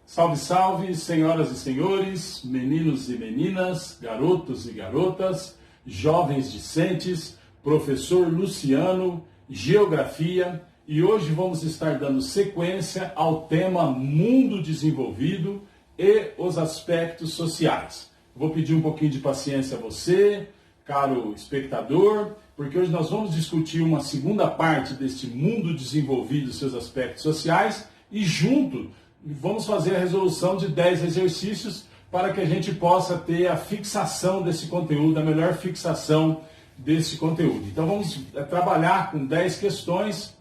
Salve, salve, senhoras e senhores, meninos e meninas, garotos e garotas, jovens discentes, professor Luciano, Geografia, e hoje vamos estar dando sequência ao tema Mundo Desenvolvido e os aspectos sociais. Vou pedir um pouquinho de paciência a você, caro espectador, porque hoje nós vamos discutir uma segunda parte deste Mundo Desenvolvido e seus aspectos sociais e junto vamos fazer a resolução de 10 exercícios para que a gente possa ter a fixação desse conteúdo, a melhor fixação desse conteúdo. Então vamos trabalhar com 10 questões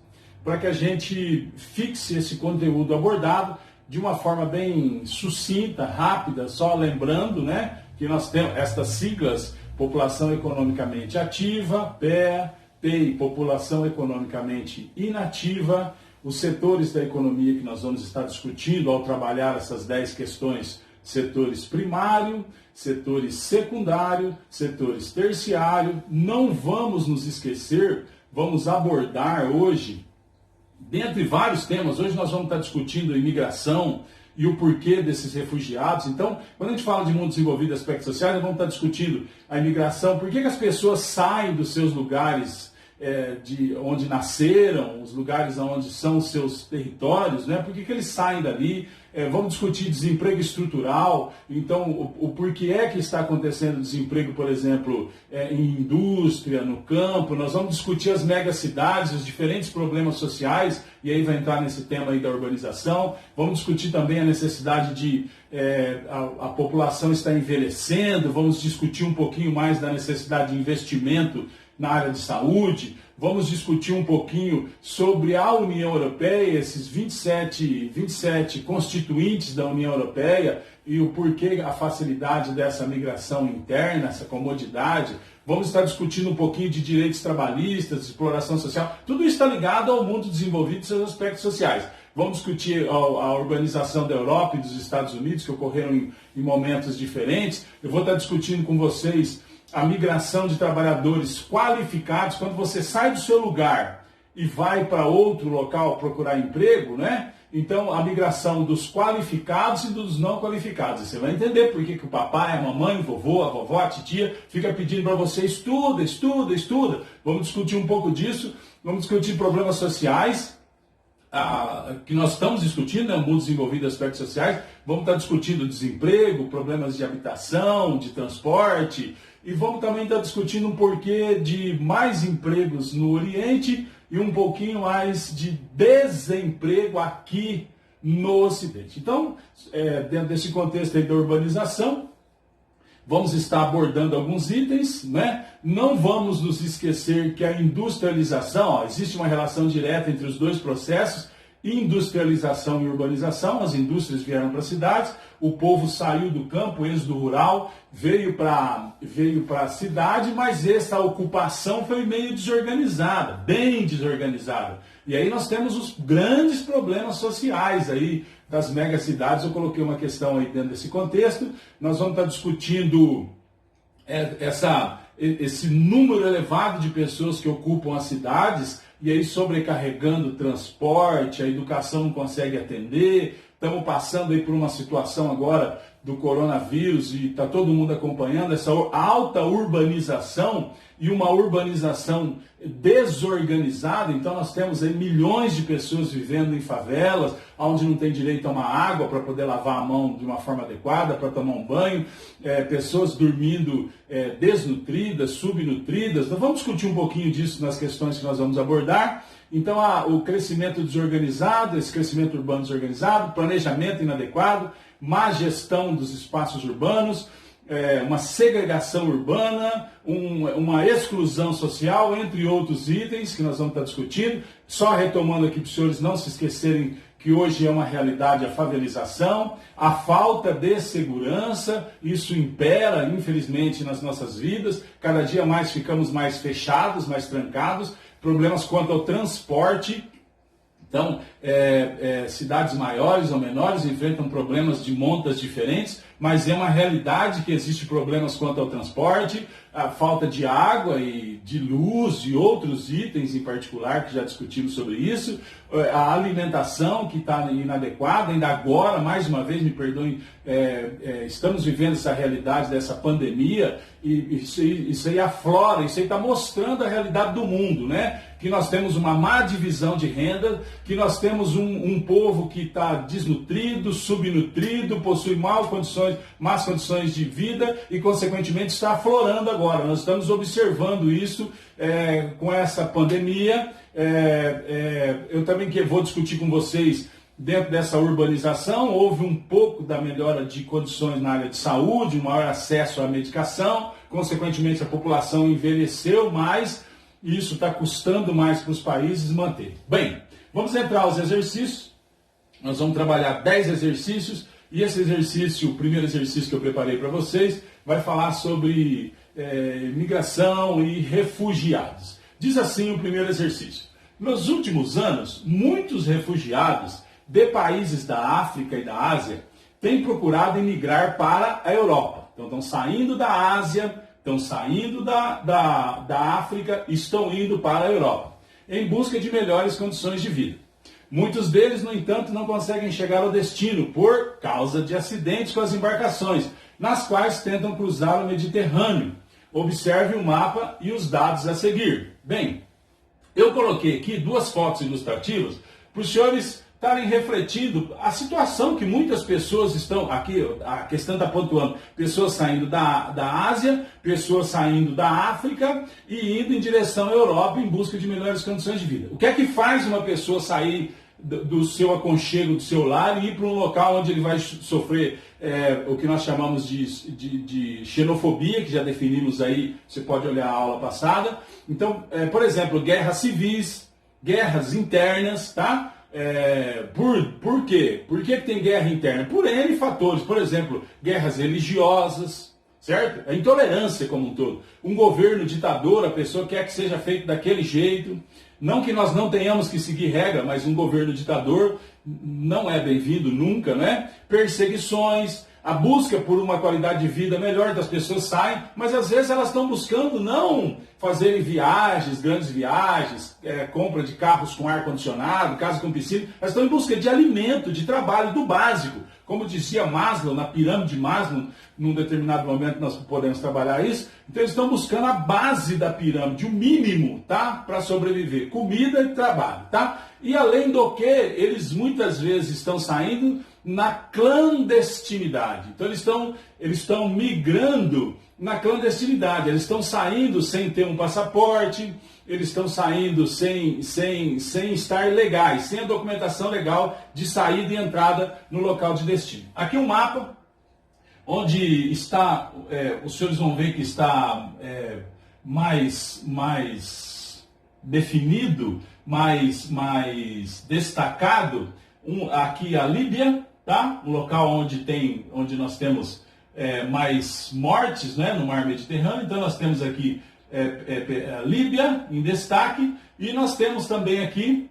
para que a gente fixe esse conteúdo abordado de uma forma bem sucinta, rápida, só lembrando, né, que nós temos estas siglas: População Economicamente Ativa, PEA, PEI, População Economicamente Inativa. Os setores da economia que nós vamos estar discutindo ao trabalhar essas 10 questões: setores primário, setores secundário, setores terciário. Não vamos nos esquecer, vamos abordar hoje, dentre vários temas, hoje nós vamos estar discutindo imigração e o porquê desses refugiados. Então, quando a gente fala de mundo desenvolvido e aspectos sociais, nós vamos estar discutindo a imigração, por que as pessoas saem dos seus lugares de onde nasceram, os lugares onde são os seus territórios, né? Por que eles saem dali? Vamos discutir desemprego estrutural, então o porquê é que está acontecendo desemprego, por exemplo, em indústria, no campo. Nós vamos discutir as megacidades, os diferentes problemas sociais, e aí vai entrar nesse tema aí da urbanização. Vamos discutir também a necessidade de a população está envelhecendo, vamos discutir um pouquinho mais da necessidade de investimento na área de saúde. Vamos discutir um pouquinho sobre a União Europeia, esses 27 constituintes da União Europeia e o porquê, a facilidade dessa migração interna, essa comodidade. Vamos estar discutindo um pouquinho de direitos trabalhistas, exploração social. Tudo isso está ligado ao mundo desenvolvido e seus aspectos sociais. Vamos discutir a urbanização da Europa e dos Estados Unidos, que ocorreram em momentos diferentes. Eu vou estar discutindo com vocês a migração de trabalhadores qualificados. Quando você sai do seu lugar e vai para outro local procurar emprego, né? Então, a migração dos qualificados e dos não qualificados. Você vai entender por que o papai, a mamãe, o vovô, a vovó, a titia fica pedindo para você: estuda, estuda, estuda. Vamos discutir um pouco disso. Vamos discutir problemas sociais, que nós estamos discutindo, né, o mundo desenvolvido e aspectos sociais. Vamos estar discutindo desemprego, problemas de habitação, de transporte, e vamos também estar discutindo um porquê de mais empregos no Oriente e um pouquinho mais de desemprego aqui no Ocidente. Então, dentro desse contexto aí da urbanização, vamos estar abordando alguns itens, né? Não vamos nos esquecer que a industrialização, existe uma relação direta entre os dois processos, industrialização e urbanização. As indústrias vieram para as cidades, o povo saiu do campo, êxodo rural, veio para a cidade, mas essa ocupação foi meio desorganizada, bem desorganizada. E aí nós temos os grandes problemas sociais aí das megacidades. Eu coloquei uma questão aí dentro desse contexto. Nós vamos estar discutindo esse número elevado de pessoas que ocupam as cidades, e aí sobrecarregando o transporte, a educação não consegue atender. Estamos passando aí por uma situação agora do coronavírus e está todo mundo acompanhando essa alta urbanização e uma urbanização desorganizada. Então nós temos aí milhões de pessoas vivendo em favelas, onde não tem direito a uma água para poder lavar a mão de uma forma adequada, para tomar um banho, pessoas dormindo desnutridas, subnutridas. Então vamos discutir um pouquinho disso nas questões que nós vamos abordar. Então o crescimento desorganizado, esse crescimento urbano desorganizado, planejamento inadequado, má gestão dos espaços urbanos, uma segregação urbana, uma exclusão social, entre outros itens que nós vamos estar discutindo. Só retomando aqui para os senhores não se esquecerem que hoje é uma realidade a favelização, a falta de segurança, isso impera, infelizmente, nas nossas vidas. Cada dia mais ficamos mais fechados, mais trancados, problemas quanto ao transporte. Então, cidades maiores ou menores enfrentam problemas de montas diferentes, mas é uma realidade que existe problemas quanto ao transporte. a falta de água e de luz e outros itens em particular, que já discutimos sobre isso, a alimentação que está inadequada, ainda agora, mais uma vez, me perdoem, estamos vivendo essa realidade dessa pandemia, e isso aí aflora, isso aí está mostrando a realidade do mundo, né? Que nós temos uma má divisão de renda, que nós temos um povo que está desnutrido, subnutrido, possui más condições de vida e, consequentemente, está aflorando agora. Nós estamos observando isso com essa pandemia. Eu também vou discutir com vocês, dentro dessa urbanização, houve um pouco da melhora de condições na área de saúde, um maior acesso à medicação, consequentemente a população envelheceu mais, e isso está custando mais para os países manter. Bem, vamos entrar aos exercícios. Nós vamos trabalhar 10 exercícios, e esse exercício, o primeiro exercício que eu preparei para vocês, vai falar sobre migração e refugiados. Diz assim o primeiro exercício: nos últimos anos, muitos refugiados de países da África e da Ásia têm procurado emigrar para a Europa. Então estão saindo da Ásia, estão saindo da África e estão indo para a Europa, em busca de melhores condições de vida. Muitos deles, no entanto, não conseguem chegar ao destino por causa de acidentes com as embarcações, nas quais tentam cruzar o Mediterrâneo. Observe o mapa e os dados a seguir. Bem, eu coloquei aqui 2 fotos ilustrativas para os senhores estarem refletindo a situação que muitas pessoas estão, aqui a questão está pontuando, pessoas saindo da Ásia, pessoas saindo da África e indo em direção à Europa em busca de melhores condições de vida. O que é que faz uma pessoa sair do seu aconchego, do seu lar, e ir para um local onde ele vai sofrer o que nós chamamos de xenofobia, que já definimos aí, você pode olhar a aula passada. Então, por exemplo, guerras civis, guerras internas, tá? Por quê? Por que tem guerra interna? Por N fatores. Por exemplo, guerras religiosas, certo? A intolerância como um todo. Um governo ditador, a pessoa quer que seja feito daquele jeito. Não que nós não tenhamos que seguir regra, mas um governo ditador não é bem-vindo nunca, né? Perseguições, a busca por uma qualidade de vida melhor, das pessoas saem, mas às vezes elas estão buscando não fazerem viagens, grandes viagens, compra de carros com ar-condicionado, casa com piscina, elas estão em busca de alimento, de trabalho, do básico. Como dizia Maslow, na pirâmide de Maslow, num determinado momento nós podemos trabalhar isso, então eles estão buscando a base da pirâmide, o mínimo, tá? Para sobreviver, comida e trabalho, tá? E além do que, eles muitas vezes estão saindo na clandestinidade. Então eles estão migrando na clandestinidade, eles estão saindo sem ter um passaporte, eles estão saindo sem estar legais, sem a documentação legal de saída e entrada no local de destino. Aqui um mapa, onde está, os senhores vão ver que está mais definido, mais destacado, aqui a Líbia, tá? Um local onde nós temos mais mortes, né, no mar Mediterrâneo. Então nós temos aqui a Líbia em destaque, e nós temos também aqui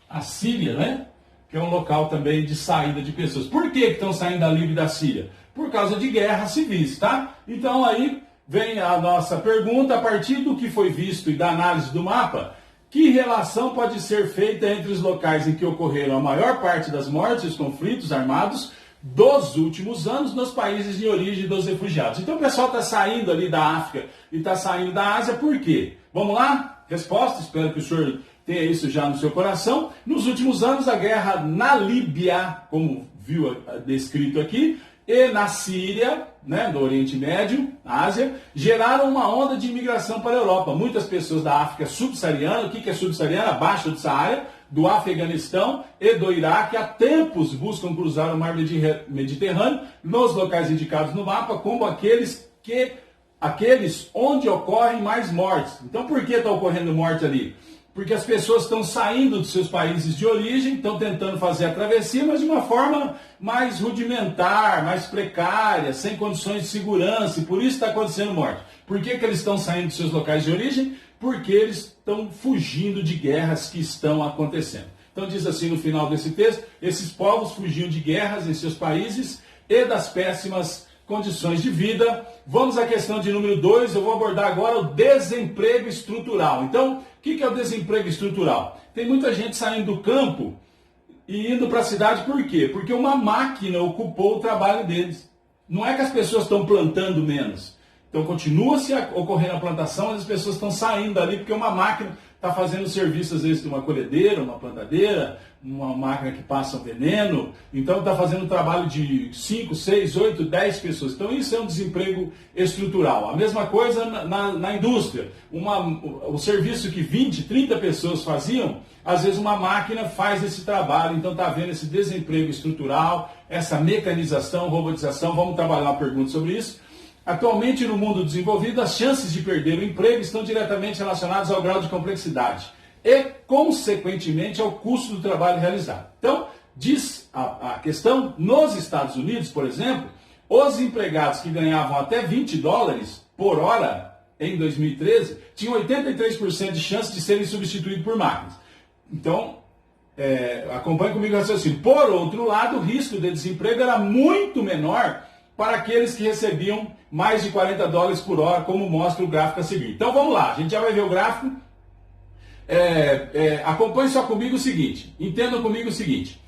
a Síria, né, que é um local também de saída de pessoas. Por que estão saindo da Líbia e da Síria? Por causa de guerras civis, tá? Então aí vem a nossa pergunta: a partir do que foi visto e da análise do mapa, que relação pode ser feita entre os locais em que ocorreram a maior parte das mortes e os conflitos armados dos últimos anos nos países de origem dos refugiados? Então o pessoal está saindo ali da África e está saindo da Ásia, por quê? Vamos lá? Resposta, espero que o senhor tenha isso já no seu coração. Nos últimos anos, a guerra na Líbia, como viu descrito aqui, e na Síria, né, do Oriente Médio, Ásia, geraram uma onda de imigração para a Europa. Muitas pessoas da África subsaariana, o que é subsaariana? Abaixo do Saara, do Afeganistão e do Iraque, há tempos buscam cruzar o mar Mediterrâneo, nos locais indicados no mapa, como aqueles onde ocorrem mais mortes. Então por que está ocorrendo morte ali? Porque as pessoas estão saindo dos seus países de origem, estão tentando fazer a travessia, mas de uma forma mais rudimentar, mais precária, sem condições de segurança, e por isso está acontecendo morte. Por que eles estão saindo dos seus locais de origem? Porque eles estão fugindo de guerras que estão acontecendo. Então diz assim no final desse texto: esses povos fugiam de guerras em seus países e das péssimas condições de vida. Vamos à questão de número 2, eu vou abordar agora o desemprego estrutural. Então, o que é o desemprego estrutural? Tem muita gente saindo do campo e indo para a cidade, por quê? Porque uma máquina ocupou o trabalho deles. Não é que as pessoas estão plantando menos. Então continua se ocorrendo a plantação, mas as pessoas estão saindo dali porque uma máquina está fazendo o serviço, às vezes, de uma colhedeira, uma plantadeira, uma máquina que passa um veneno. Então está fazendo um trabalho de 5, 6, 8, 10 pessoas. Então isso é um desemprego estrutural. A mesma coisa na indústria. O serviço que 20, 30 pessoas faziam, às vezes uma máquina faz esse trabalho. Então está havendo esse desemprego estrutural, essa mecanização, robotização. Vamos trabalhar uma pergunta sobre isso. Atualmente, no mundo desenvolvido, as chances de perder o emprego estão diretamente relacionadas ao grau de complexidade e, consequentemente, ao custo do trabalho realizado. Então, diz a questão, nos Estados Unidos, por exemplo, os empregados que ganhavam até $20 por hora em 2013 tinham 83% de chance de serem substituídos por máquinas. Então, acompanhe comigo o raciocínio. Por outro lado, o risco de desemprego era muito menor para aqueles que recebiam mais de $40 por hora, como mostra o gráfico a seguir. Então vamos lá, a gente já vai ver o gráfico. Acompanhe só comigo o seguinte, entendam comigo o seguinte.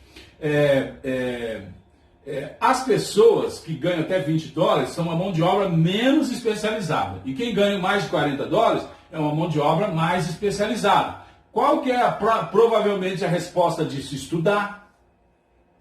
As pessoas que ganham até $20 são uma mão de obra menos especializada. E quem ganha mais de $40 é uma mão de obra mais especializada. Qual que é provavelmente a resposta disso? Estudar,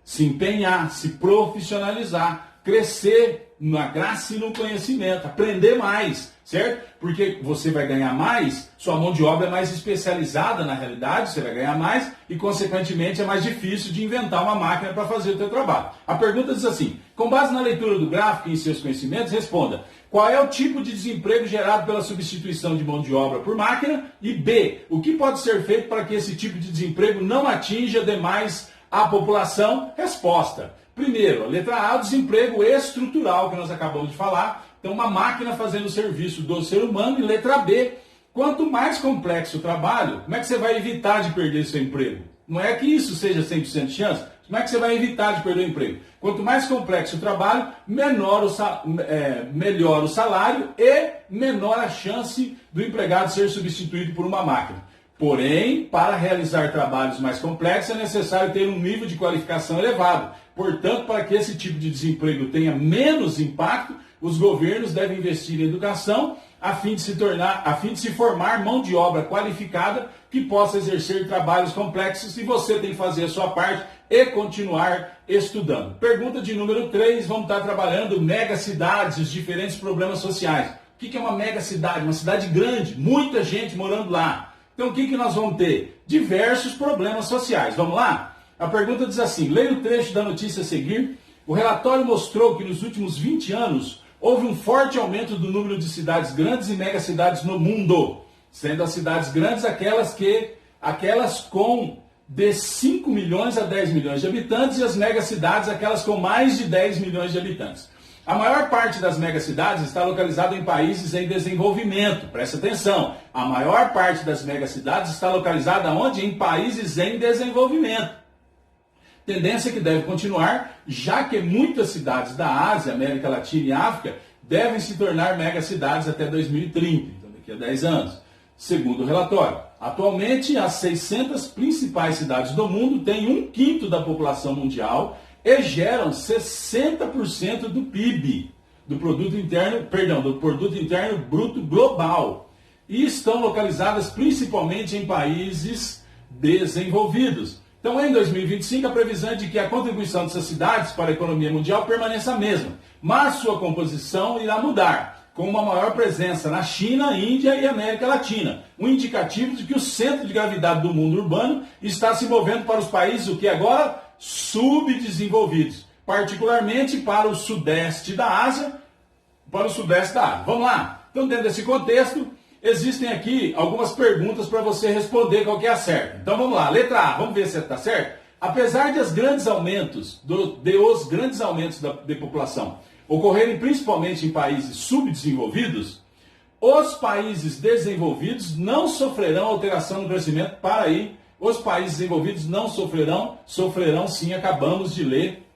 se empenhar, se profissionalizar, crescer na graça e no conhecimento, aprender mais, certo? Porque você vai ganhar mais, sua mão de obra é mais especializada na realidade, você vai ganhar mais e, consequentemente, é mais difícil de inventar uma máquina para fazer o teu trabalho. A pergunta diz assim, com base na leitura do gráfico e em seus conhecimentos, responda, qual é o tipo de desemprego gerado pela substituição de mão de obra por máquina? E B, o que pode ser feito para que esse tipo de desemprego não atinja demais a população? Resposta. Primeiro, a letra A, o desemprego estrutural, que nós acabamos de falar. Então, uma máquina fazendo o serviço do ser humano. E letra B, quanto mais complexo o trabalho, como é que você vai evitar de perder seu emprego? Não é que isso seja 100% de chance. Como é que você vai evitar de perder o emprego? Quanto mais complexo o trabalho, melhor o salário e menor a chance do empregado ser substituído por uma máquina. Porém, para realizar trabalhos mais complexos, é necessário ter um nível de qualificação elevado. Portanto, para que esse tipo de desemprego tenha menos impacto, os governos devem investir em educação a fim de se formar mão de obra qualificada que possa exercer trabalhos complexos, e você tem que fazer a sua parte e continuar estudando. Pergunta de número 3, vamos estar trabalhando megacidades, os diferentes problemas sociais. O que é uma megacidade? Uma cidade grande, muita gente morando lá. Então, o que nós vamos ter? Diversos problemas sociais. Vamos lá? A pergunta diz assim, leia o trecho da notícia a seguir. O relatório mostrou que nos últimos 20 anos houve um forte aumento do número de cidades grandes e megacidades no mundo, sendo as cidades grandes aquelas com de 5 milhões a 10 milhões de habitantes e as megacidades aquelas com mais de 10 milhões de habitantes. A maior parte das megacidades está localizada em países em desenvolvimento. Presta atenção. A maior parte das megacidades está localizada onde? Em países em desenvolvimento. Tendência que deve continuar, já que muitas cidades da Ásia, América Latina e África devem se tornar megacidades até 2030, então daqui a 10 anos. Segundo o relatório, atualmente as 600 principais cidades do mundo têm 1/5 da população mundial e geram 60% do PIB, do Produto Interno Bruto Global, e estão localizadas principalmente em países desenvolvidos. Então, em 2025, a previsão é de que a contribuição dessas cidades para a economia mundial permaneça a mesma, mas sua composição irá mudar, com uma maior presença na China, Índia e América Latina, um indicativo de que o centro de gravidade do mundo urbano está se movendo para os países, o que agora? Subdesenvolvidos, particularmente para o sudeste da Ásia, Vamos lá? Então, dentro desse contexto, existem aqui algumas perguntas para você responder qual que é a certa. Então, vamos lá. Letra A, vamos ver se está certo? Apesar de os grandes aumentos da população ocorrerem principalmente em países subdesenvolvidos, os países desenvolvidos não sofrerão alteração no crescimento. Os países desenvolvidos não sofrerão sim, acabamos de ler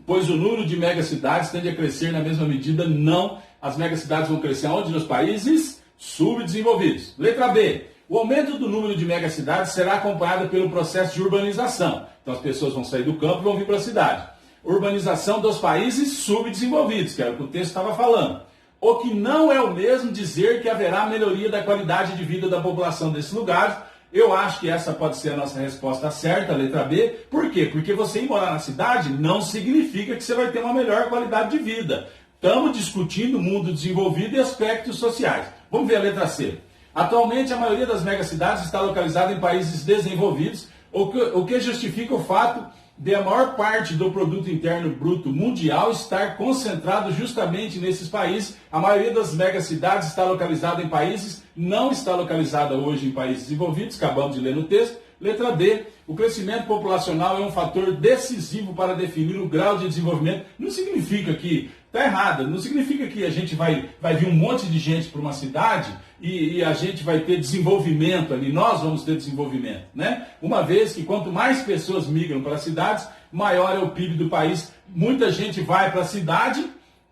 pois o número de megacidades tende a crescer na mesma medida. Não, as megacidades vão crescer onde? Nos países subdesenvolvidos. Letra B. O aumento do número de megacidades será acompanhado pelo processo de urbanização. Então as pessoas vão sair do campo e vão vir para a cidade. Urbanização dos países subdesenvolvidos, que era o que o texto estava falando. O que não é o mesmo dizer que haverá melhoria da qualidade de vida da população desses lugares. Eu acho que essa pode ser a nossa resposta certa, a letra B. Por quê? Porque você ir morar na cidade não significa que você vai ter uma melhor qualidade de vida. Estamos discutindo o mundo desenvolvido e aspectos sociais. Vamos ver a letra C. Atualmente, a maioria das megacidades está localizada em países desenvolvidos, o que justifica o fato de a maior parte do produto interno bruto mundial estar concentrado justamente nesses países. A maioria das megacidades está localizada em países, não está localizada hoje em países desenvolvidos, acabamos de ler no texto. Letra D, o crescimento populacional é um fator decisivo para definir o grau de desenvolvimento. Não significa que, está errado, não significa que a gente vai vir um monte de gente para uma cidade e a gente vai ter desenvolvimento ali, nós vamos ter desenvolvimento, né? Uma vez que quanto mais pessoas migram para as cidades, maior é o PIB do país. Muita gente vai para a cidade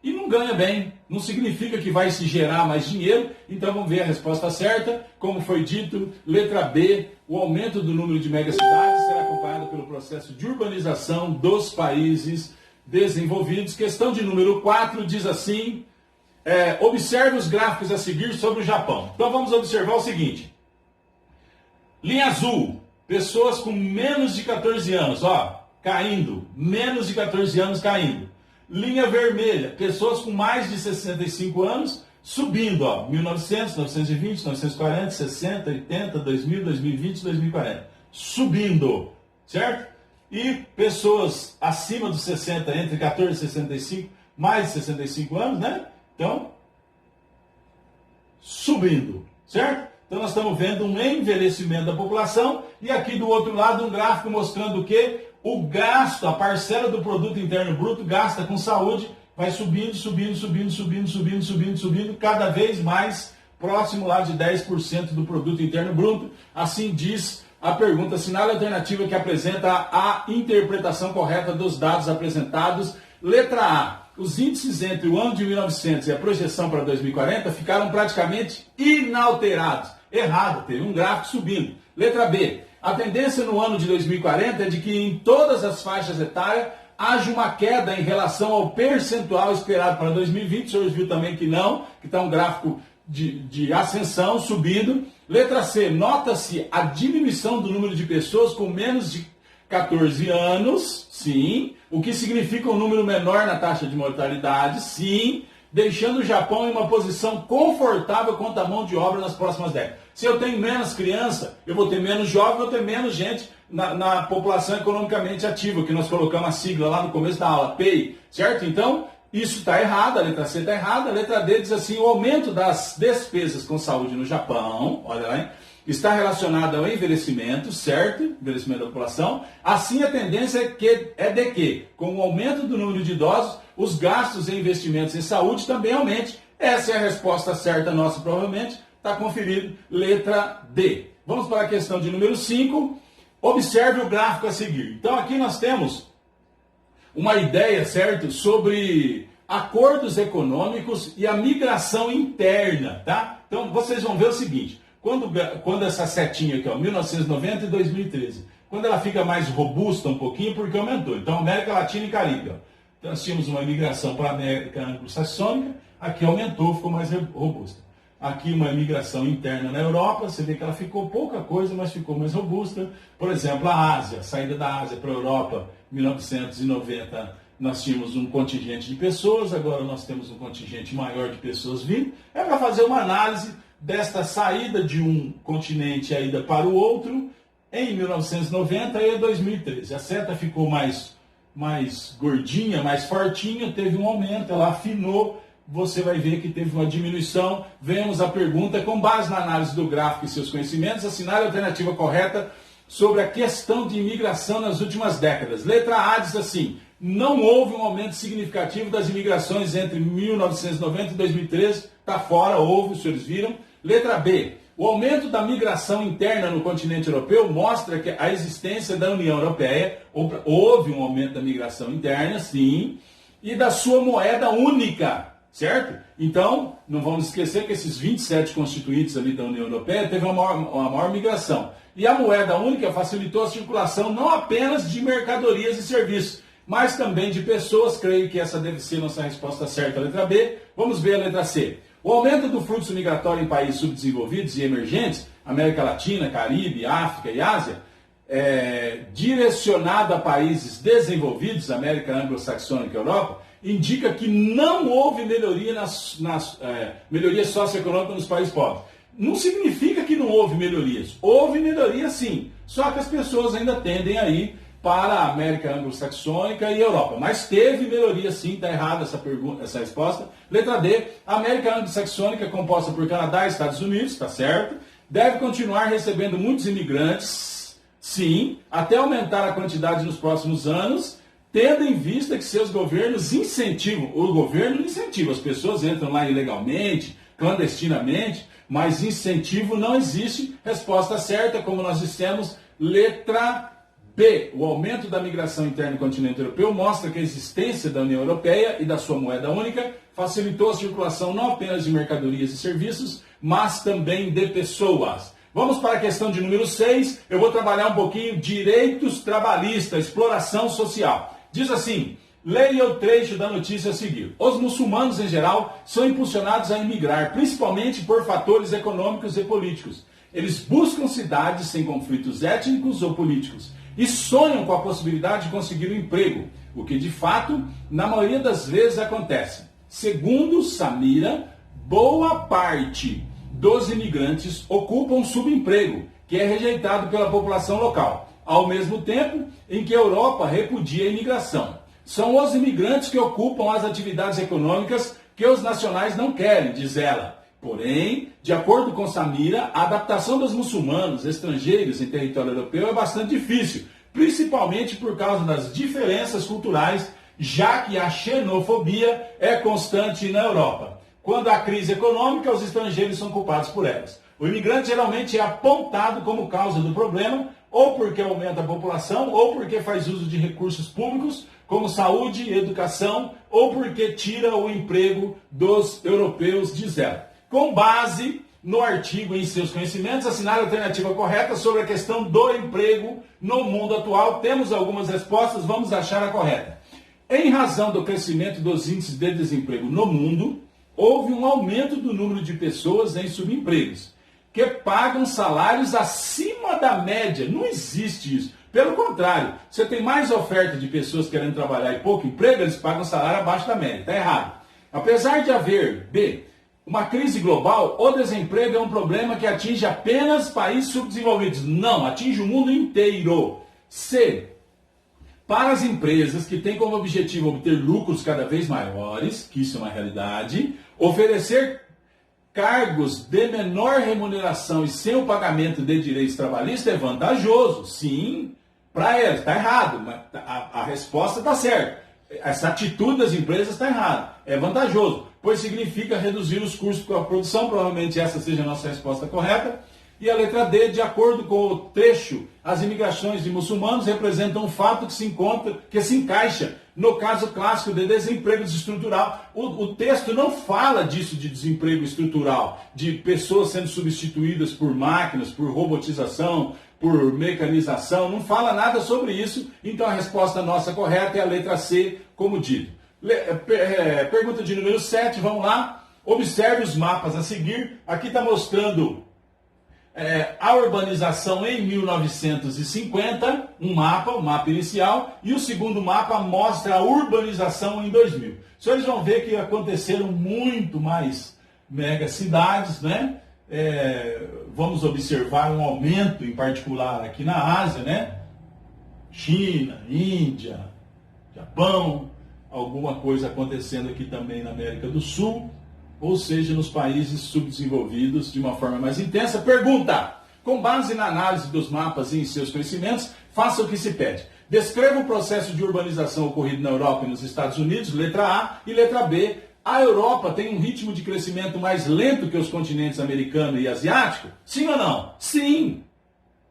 e não ganha bem. Não significa que vai se gerar mais dinheiro. Então vamos ver a resposta certa. Como foi dito, letra B, o aumento do número de megacidades será acompanhado pelo processo de urbanização dos países desenvolvidos. Questão de número 4 diz assim, observe os gráficos a seguir sobre o Japão. Então vamos observar o seguinte. Linha azul, pessoas com menos de 14 anos, ó, caindo, menos de 14 anos caindo. Linha vermelha, pessoas com mais de 65 anos subindo, ó, 1900, 920, 940, 60, 80, 2000, 2020, 2040. Subindo, certo? E pessoas acima dos 60, entre 14 e 65, mais de 65 anos, né? Então, subindo, certo? Então nós estamos vendo um envelhecimento da população e aqui do outro lado um gráfico mostrando o quê? O gasto, a parcela do produto interno bruto gasta com saúde vai subindo, subindo, subindo, subindo, subindo, subindo, subindo, cada vez mais próximo lá de 10% do produto interno bruto. Assim diz a pergunta, assinale a alternativa que apresenta a interpretação correta dos dados apresentados. Letra A. Os índices entre o ano de 1900 e a projeção para 2040 ficaram praticamente inalterados. Errado, teve um gráfico subindo. Letra B. A tendência no ano de 2040 é de que em todas as faixas etárias haja uma queda em relação ao percentual esperado para 2020. O senhor viu também que não, que está um gráfico de ascensão, subindo. Letra C. Nota-se a diminuição do número de pessoas com menos de 14 anos, sim, o que significa um número menor na taxa de mortalidade, sim, deixando o Japão em uma posição confortável quanto à mão de obra nas próximas décadas. Se eu tenho menos criança, eu vou ter menos jovem, vou ter menos gente na população economicamente ativa, que nós colocamos a sigla lá no começo da aula, PEI, certo? Então, isso está errado, a letra C está errada, a letra D diz assim, o aumento das despesas com saúde no Japão, olha lá, hein? Está relacionado ao envelhecimento, certo? Envelhecimento da população. Assim, a tendência é de que, com o aumento do número de idosos, os gastos em investimentos em saúde também aumentem. Essa é a resposta certa nossa, provavelmente. Está conferido. Letra D. Vamos para a questão de número 5. Observe o gráfico a seguir. Então, aqui nós temos uma ideia, certo? Sobre acordos econômicos e a migração interna, tá? Então, vocês vão ver o seguinte. Quando essa setinha aqui, ó, 1990 e 2013, quando ela fica mais robusta um pouquinho, porque aumentou. Então, América Latina e Caribe. Ó. Então, nós tínhamos uma imigração para a América anglo-saxônica, aqui aumentou, ficou mais robusta. Aqui uma imigração interna na Europa, você vê que ela ficou pouca coisa, mas ficou mais robusta. Por exemplo, a Ásia, a saída da Ásia para a Europa, 1990, nós tínhamos um contingente de pessoas, agora nós temos um contingente maior de pessoas vindo. É para fazer uma análise desta saída de um continente e a ida para o outro em 1990 e 2013. A seta ficou mais gordinha, mais fortinha, teve um aumento, ela afinou, você vai ver que teve uma diminuição. Vemos a pergunta, com base na análise do gráfico e seus conhecimentos, assinale a alternativa correta sobre a questão de imigração nas últimas décadas. Letra A diz assim, não houve um aumento significativo das imigrações entre 1990 e 2013, está fora, houve, os senhores viram. Letra B, O aumento da migração interna no continente europeu mostra que a existência da União Europeia, houve um aumento da migração interna, sim, e da sua moeda única, certo? Então, não vamos esquecer que esses 27 constituintes ali da União Europeia teve uma maior migração. E a moeda única facilitou a circulação não apenas de mercadorias e serviços, mas também de pessoas. Creio que essa deve ser nossa resposta certa, a letra B. Vamos ver a letra C. O aumento do fluxo migratório em países subdesenvolvidos e emergentes, América Latina, Caribe, África e Ásia, direcionado a países desenvolvidos, América Anglo-Saxônica e Europa, indica que não houve melhoria socioeconômica nos países pobres. Não significa que não houve melhorias. Houve melhoria sim, só que as pessoas ainda tendem a ir para a América Anglo-Saxônica e Europa. Mas teve melhoria sim, está errada essa resposta. Letra D, a América Anglo-Saxônica, composta por Canadá e Estados Unidos, está certo, deve continuar recebendo muitos imigrantes, sim, até aumentar a quantidade nos próximos anos, tendo em vista que seus governos incentivam, o governo incentiva, as pessoas entram lá ilegalmente, clandestinamente, mas incentivo não existe. Resposta certa, como nós dissemos, letra B. O aumento da migração interna no continente europeu mostra que a existência da União Europeia e da sua moeda única facilitou a circulação não apenas de mercadorias e serviços, mas também de pessoas. Vamos para a questão de número 6. Eu vou trabalhar um pouquinho direitos trabalhistas, exploração social. Diz assim, leia o trecho da notícia a seguir. Os muçulmanos, em geral, são impulsionados a emigrar, principalmente por fatores econômicos e políticos. Eles buscam cidades sem conflitos étnicos ou políticos e sonham com a possibilidade de conseguir um emprego, o que de fato, na maioria das vezes, acontece. Segundo Samira, boa parte dos imigrantes ocupam subemprego, que é rejeitado pela população local, ao mesmo tempo em que a Europa repudia a imigração. São os imigrantes que ocupam as atividades econômicas que os nacionais não querem, diz ela. Porém, de acordo com Samira, a adaptação dos muçulmanos estrangeiros em território europeu é bastante difícil, principalmente por causa das diferenças culturais, já que a xenofobia é constante na Europa. Quando há crise econômica, os estrangeiros são culpados por elas. O imigrante geralmente é apontado como causa do problema, ou porque aumenta a população, ou porque faz uso de recursos públicos, como saúde e educação, ou porque tira o emprego dos europeus, diz ela. Com base no artigo e em seus conhecimentos, assinar a alternativa correta sobre a questão do emprego no mundo atual. Temos algumas respostas, vamos achar a correta. Em razão do crescimento dos índices de desemprego no mundo, houve um aumento do número de pessoas em subempregos, que pagam salários acima da média. Não existe isso. Pelo contrário, você tem mais oferta de pessoas querendo trabalhar e pouco emprego, eles pagam salário abaixo da média. Está errado. Apesar de haver, B, uma crise global, o desemprego é um problema que atinge apenas países subdesenvolvidos. Não, atinge o mundo inteiro. C, para as empresas que têm como objetivo obter lucros cada vez maiores, que isso é uma realidade, oferecer cargos de menor remuneração e sem o pagamento de direitos trabalhistas é vantajoso. Sim, para eles. Está errado, mas a resposta está certa. Essa atitude das empresas está errada. É vantajoso, pois significa reduzir os custos com a produção. Provavelmente essa seja a nossa resposta correta. E a letra D, de acordo com o trecho, as imigrações de muçulmanos representam um fato que se encaixa no caso clássico de desemprego estrutural. O texto não fala disso, de desemprego estrutural, de pessoas sendo substituídas por máquinas, por robotização, por mecanização, não fala nada sobre isso. Então a resposta nossa correta é a letra C, como dito. Pergunta de número 7, vamos lá. Observe os mapas a seguir. Aqui está mostrando a urbanização em 1950, um mapa inicial, e o segundo mapa mostra a urbanização em 2000. Os senhores vão ver que aconteceram muito mais megacidades, né? Vamos observar um aumento em particular aqui na Ásia, né? China, Índia, Japão, alguma coisa acontecendo aqui também na América do Sul, ou seja, nos países subdesenvolvidos de uma forma mais intensa. Pergunta: com base na análise dos mapas e em seus conhecimentos, faça o que se pede. Descreva o processo de urbanização ocorrido na Europa e nos Estados Unidos, letra A, e letra B, A Europa tem um ritmo de crescimento mais lento que os continentes americano e asiático? Sim ou não? Sim.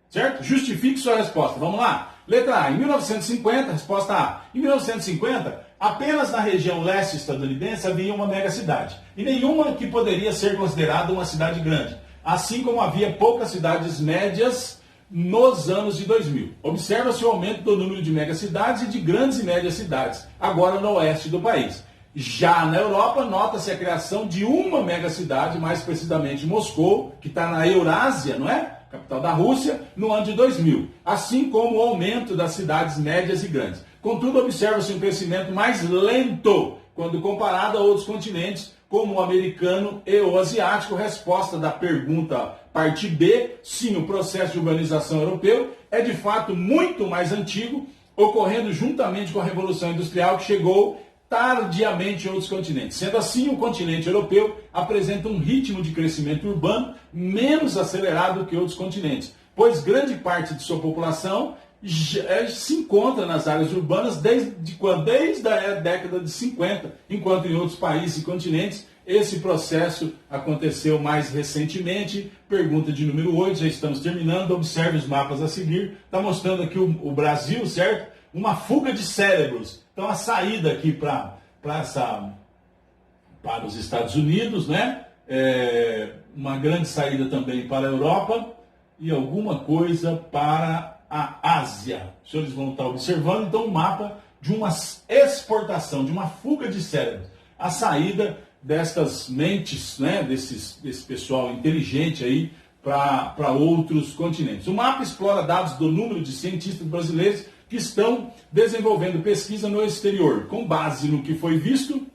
Certo? Justifique sua resposta. Vamos lá. Letra A. Em 1950, resposta A. Em 1950, apenas na região leste estadunidense havia uma megacidade. E nenhuma que poderia ser considerada uma cidade grande. Assim como havia poucas cidades médias nos anos de 2000. Observa-se o aumento do número de megacidades e de grandes e médias cidades, agora no oeste do país. Já na Europa, nota-se a criação de uma megacidade, mais precisamente Moscou, que está na Eurásia, não é? Capital da Rússia, no ano de 2000, assim como o aumento das cidades médias e grandes. Contudo, observa-se um crescimento mais lento quando comparado a outros continentes, como o americano e o asiático. Resposta da pergunta parte B, sim, o processo de urbanização europeu é de fato muito mais antigo, ocorrendo juntamente com a Revolução Industrial, que chegou tardiamente em outros continentes. Sendo assim, o continente europeu apresenta um ritmo de crescimento urbano menos acelerado que outros continentes, pois grande parte de sua população se encontra nas áreas urbanas desde a década de 50, enquanto em outros países e continentes esse processo aconteceu mais recentemente. Pergunta de número 8, já estamos terminando, observe os mapas a seguir, está mostrando aqui o Brasil, certo? Uma fuga de cérebros. Então a saída aqui para os Estados Unidos, né? Uma grande saída também para a Europa e alguma coisa para a Ásia. Os senhores vão estar observando então o mapa de uma exportação, de uma fuga de cérebros. A saída destas mentes, né? Desse pessoal inteligente aí para outros continentes. O mapa explora dados do número de cientistas brasileiros que estão desenvolvendo pesquisa no exterior, com base no que foi visto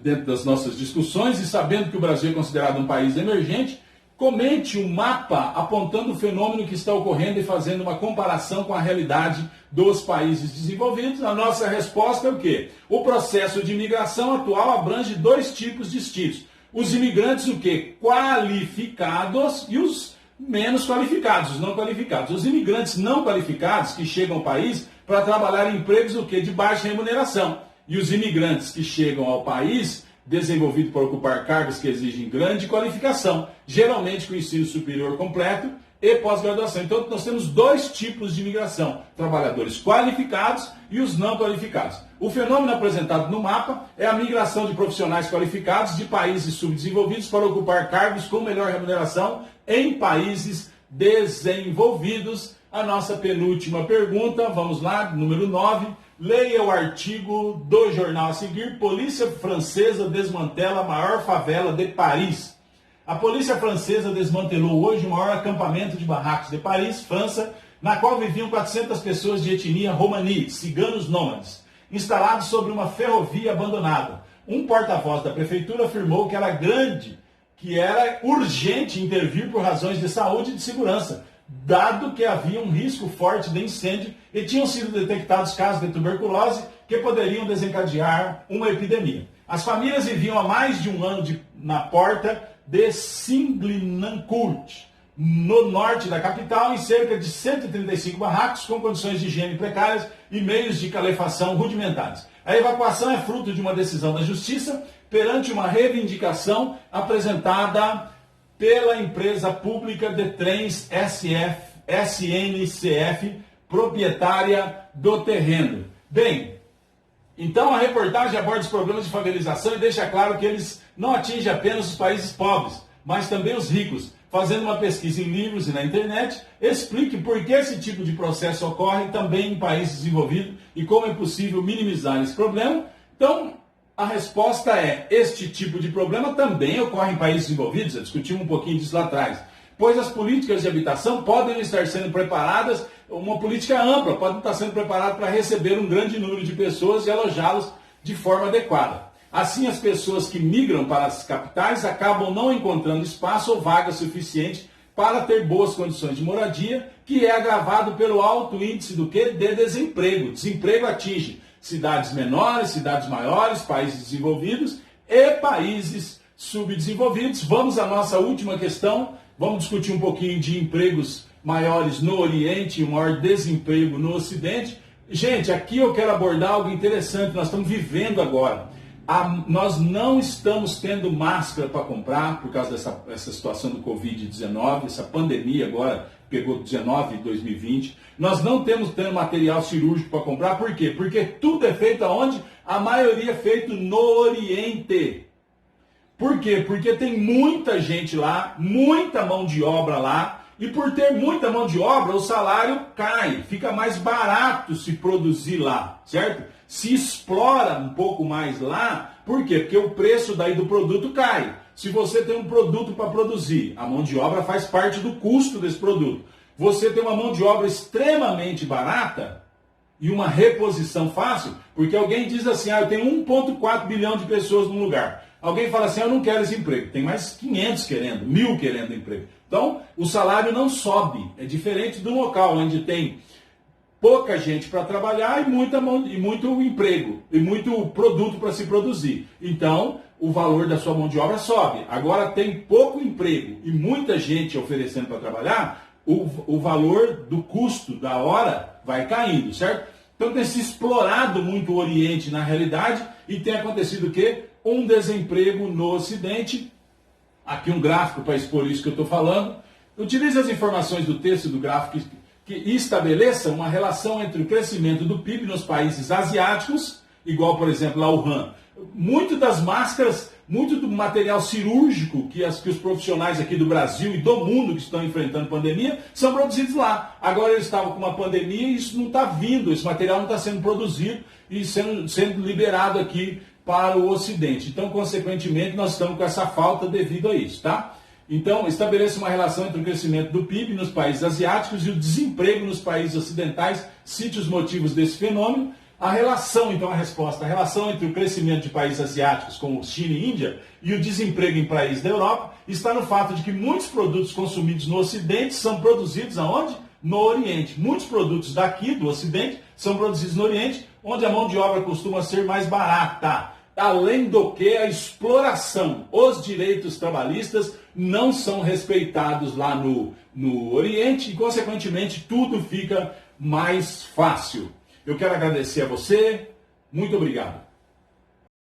dentro das nossas discussões e sabendo que o Brasil é considerado um país emergente, comente um mapa apontando o fenômeno que está ocorrendo e fazendo uma comparação com a realidade dos países desenvolvidos. A nossa resposta é o quê? O processo de imigração atual abrange dois tipos distintos. Os imigrantes, o quê? Qualificados e os menos qualificados, os não qualificados. Os imigrantes não qualificados que chegam ao país para trabalhar em empregos o quê? De baixa remuneração. E os imigrantes que chegam ao país desenvolvido para ocupar cargos que exigem grande qualificação, geralmente com ensino superior completo e pós-graduação. Então nós temos dois tipos de imigração, trabalhadores qualificados e os não qualificados. O fenômeno apresentado no mapa é a migração de profissionais qualificados de países subdesenvolvidos para ocupar cargos com melhor remuneração em países desenvolvidos. A nossa penúltima pergunta, vamos lá, número 9. Leia o artigo do jornal a seguir. Polícia francesa desmantela a maior favela de Paris. A polícia francesa desmantelou hoje o maior acampamento de barracos de Paris, França, na qual viviam 400 pessoas de etnia romani, ciganos nômades, instalados sobre uma ferrovia abandonada. Um porta-voz da prefeitura afirmou que era urgente intervir por razões de saúde e de segurança, dado que havia um risco forte de incêndio e tinham sido detectados casos de tuberculose que poderiam desencadear uma epidemia. As famílias viviam há mais de um ano na porta de Siglinancourt, no norte da capital, em cerca de 135 barracos com condições de higiene precárias e meios de calefação rudimentares. A evacuação é fruto de uma decisão da Justiça perante uma reivindicação apresentada pela empresa pública de trens SNCF, proprietária do terreno. Bem, então a reportagem aborda os problemas de favelização e deixa claro que eles não atingem apenas os países pobres, mas também os ricos. Fazendo uma pesquisa em livros e na internet, explique por que esse tipo de processo ocorre também em países desenvolvidos e como é possível minimizar esse problema. Então, a resposta é: este tipo de problema também ocorre em países desenvolvidos. Já discutimos um pouquinho disso lá atrás. Pois as políticas de habitação podem estar sendo preparadas, uma política ampla, pode estar sendo preparada para receber um grande número de pessoas e alojá-los de forma adequada. Assim, as pessoas que migram para as capitais acabam não encontrando espaço ou vaga suficiente para ter boas condições de moradia, que é agravado pelo alto índice do quê? De desemprego. Desemprego atinge cidades menores, cidades maiores, países desenvolvidos e países subdesenvolvidos. Vamos à nossa última questão. Vamos discutir um pouquinho de empregos maiores no Oriente e o maior desemprego no Ocidente. Gente, aqui eu quero abordar algo interessante, nós estamos vivendo agora. Nós não estamos tendo máscara para comprar por causa dessa situação do Covid-19, essa pandemia agora pegou 19 em 2020. Nós não temos tendo material cirúrgico para comprar, por quê? Porque tudo é feito aonde? A maioria é feito no Oriente. Por quê? Porque tem muita gente lá, muita mão de obra lá, e por ter muita mão de obra, o salário cai, fica mais barato se produzir lá, certo? Se explora um pouco mais lá, por quê? Porque o preço daí do produto cai. Se você tem um produto para produzir, a mão de obra faz parte do custo desse produto. Você tem uma mão de obra extremamente barata e uma reposição fácil, porque alguém diz assim, eu tenho 1,4 bilhão de pessoas no lugar. Alguém fala assim, eu não quero esse emprego. Tem mais 500 querendo, 1.000 querendo emprego. Então, o salário não sobe. É diferente do local onde tem pouca gente para trabalhar e muito emprego, e muito produto para se produzir. Então, o valor da sua mão de obra sobe. Agora, tem pouco emprego e muita gente oferecendo para trabalhar, o valor do custo da hora vai caindo, certo? Então, tem se explorado muito o Oriente na realidade e tem acontecido o quê? Um desemprego no Ocidente. Aqui um gráfico para expor isso que eu estou falando. Utilize as informações do texto e do gráfico que estabeleça uma relação entre o crescimento do PIB nos países asiáticos, igual, por exemplo, a Wuhan. Muito das máscaras, muito do material cirúrgico que os profissionais aqui do Brasil e do mundo que estão enfrentando pandemia são produzidos lá. Agora eles estavam com uma pandemia e isso não está vindo, esse material não está sendo produzido e sendo liberado aqui para o Ocidente. Então, consequentemente, nós estamos com essa falta devido a isso, tá? Então, estabeleça uma relação entre o crescimento do PIB nos países asiáticos e o desemprego nos países ocidentais. Cite os motivos desse fenômeno. A relação, então, a resposta, a relação entre o crescimento de países asiáticos, como China e Índia, e o desemprego em países da Europa, está no fato de que muitos produtos consumidos no Ocidente são produzidos aonde? No Oriente. Muitos produtos daqui, do Ocidente, são produzidos no Oriente, onde a mão de obra costuma ser mais barata. Além do que a exploração, os direitos trabalhistas não são respeitados lá no Oriente e, consequentemente, tudo fica mais fácil. Eu quero agradecer a você. Muito obrigado.